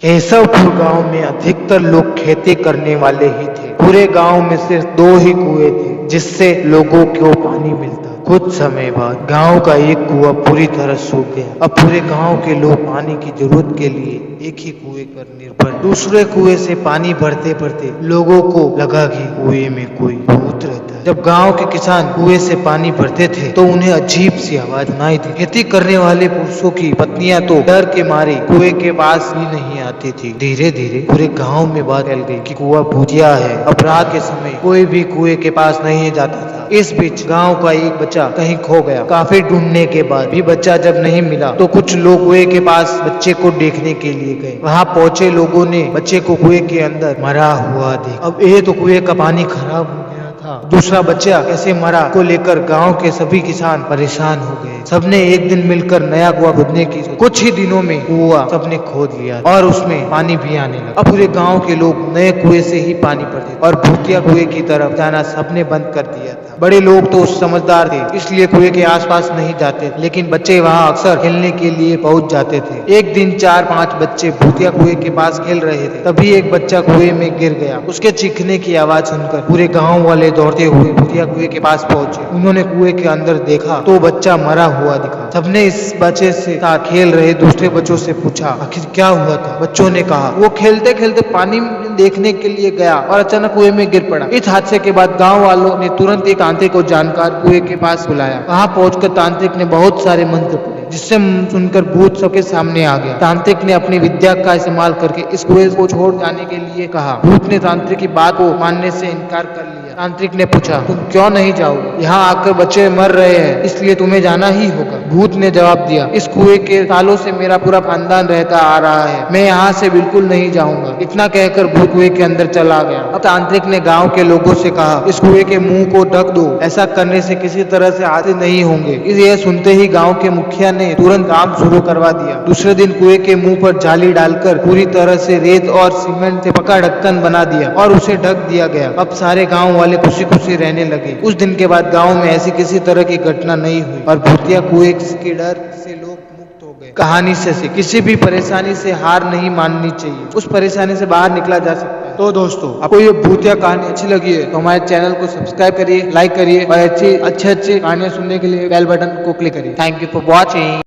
केशवपुर गांव में अधिकतर लोग खेती करने वाले ही थे। पूरे गांव में सिर्फ 2 ही कुएं थे जिससे लोगों को पानी मिलता। कुछ समय बाद गांव का एक कुआं पूरी तरह सूख गया। अब पूरे गांव के लोग पानी की जरूरत के लिए एक ही कुएं पर निर्भर। दूसरे कुएं से पानी भरते भरते लोगों को लगा कि कुएं में कोई भूत रहता है। जब गांव के किसान कुएं से पानी भरते थे तो उन्हें अजीब सी आवाज सुनाई थी। खेती करने वाले पुरुषों की पत्नियां तो डर के मारे कुएं के पास भी नहीं आती थी। धीरे धीरे पूरे गांव में बात फैल गई कि कुआं भूतिया है। अब रात के समय कोई भी कुएं के पास नहीं जाता था। इस बीच गांव का एक बच्चा कहीं खो गया। काफी ढूंढने के बाद भी बच्चा जब नहीं मिला तो कुछ लोग कुएं के पास बच्चे को देखने के लिए गए। वहां पहुंचे लोगों ने बच्चे को कुएं के अंदर मरा हुआ देखा। अब ये तो कुएं का पानी खराब हो गया था, दूसरा बच्चा कैसे मरा को लेकर गांव के सभी किसान परेशान हो गए। सबने एक दिन मिलकर नया कुआं खोदने की सोची। कुछ ही दिनों में कुआं सबने खोद लिया और उसमें पानी भी आने लगा। अब पूरे गांव के लोग नए कुएं से ही पानी भरते और भूतिया कुएं की तरफ जाना सबने बंद कर दिया था। बड़े लोग तो समझदार थे इसलिए कुएं के आसपास नहीं जाते, लेकिन बच्चे वहां अक्सर खेलने के लिए पहुंच जाते थे। एक दिन 4-5 बच्चे भूतिया कुएं के पास खेल रहे थे। तभी एक बच्चा कुएं में गिर गया। उसके चीखने की आवाज सुनकर पूरे गांव वाले दौड़ते हुए भूतिया कुएं के पास पहुंचे। उन्होंने कुएं के अंदर देखा तो बच्चा मरा हुआ दिखा। सबने इस बच्चे से साथ खेल रहे दूसरे बच्चों से पूछा आखिर क्या हुआ था। बच्चों ने कहा वो खेलते खेलते पानी देखने के लिए गया और अचानक कुएं में गिर पड़ा। इस हादसे के बाद गांव वालों ने तुरंत एक तांत्रिक को जानकर कुएं के पास बुलाया। वहां पहुंचकर तांत्रिक ने बहुत सारे मंत्र पढ़े जिससे सुनकर भूत सबके सामने आ गया। तांत्रिक ने अपनी विद्या का इस्तेमाल करके इस कुएं को छोड़ जाने के लिए कहा। भूत ने तांत्रिक की बात को मानने से इनकार कर लिया। तांत्रिक ने पूछा तुम क्यों नहीं जाओगे? यहाँ आकर बच्चे मर रहे हैं इसलिए तुम्हें जाना ही होगा। भूत ने जवाब दिया इस कुएं के सालों से मेरा पूरा खानदान रहता आ रहा है, मैं यहाँ से बिल्कुल नहीं जाऊंगा। इतना कहकर भूत कुएं के अंदर चला गया। अब तांत्रिक ने गांव के लोगों से कहा इस कुएं के मुंह को ढक दो, ऐसा करने से किसी तरह से हादसे नहीं होंगे। ये सुनते ही गांव के मुखिया ने तुरंत काम शुरू करवा दिया। दूसरे दिन कुएं के मुंह पर जाली डालकर पूरी तरह से रेत और सीमेंट से पक्का ढक्कन बना दिया और उसे ढक दिया गया। अब सारे गांव वाले खुशी खुशी रहने लगे। उस दिन के बाद गांव में ऐसी किसी तरह की घटना नहीं हुई और भूतिया कुएं के डर से लोग मुक्त हो गए। कहानी से किसी भी परेशानी से हार नहीं माननी चाहिए, उस परेशानी से बाहर निकला जा सकता है। तो दोस्तों आपको ये भूतिया कहानी अच्छी लगी है तो हमारे चैनल को सब्सक्राइब करिए, लाइक करिए और अच्छी कहानियां सुनने के लिए बेल बटन को क्लिक करिए। Thank you for watching.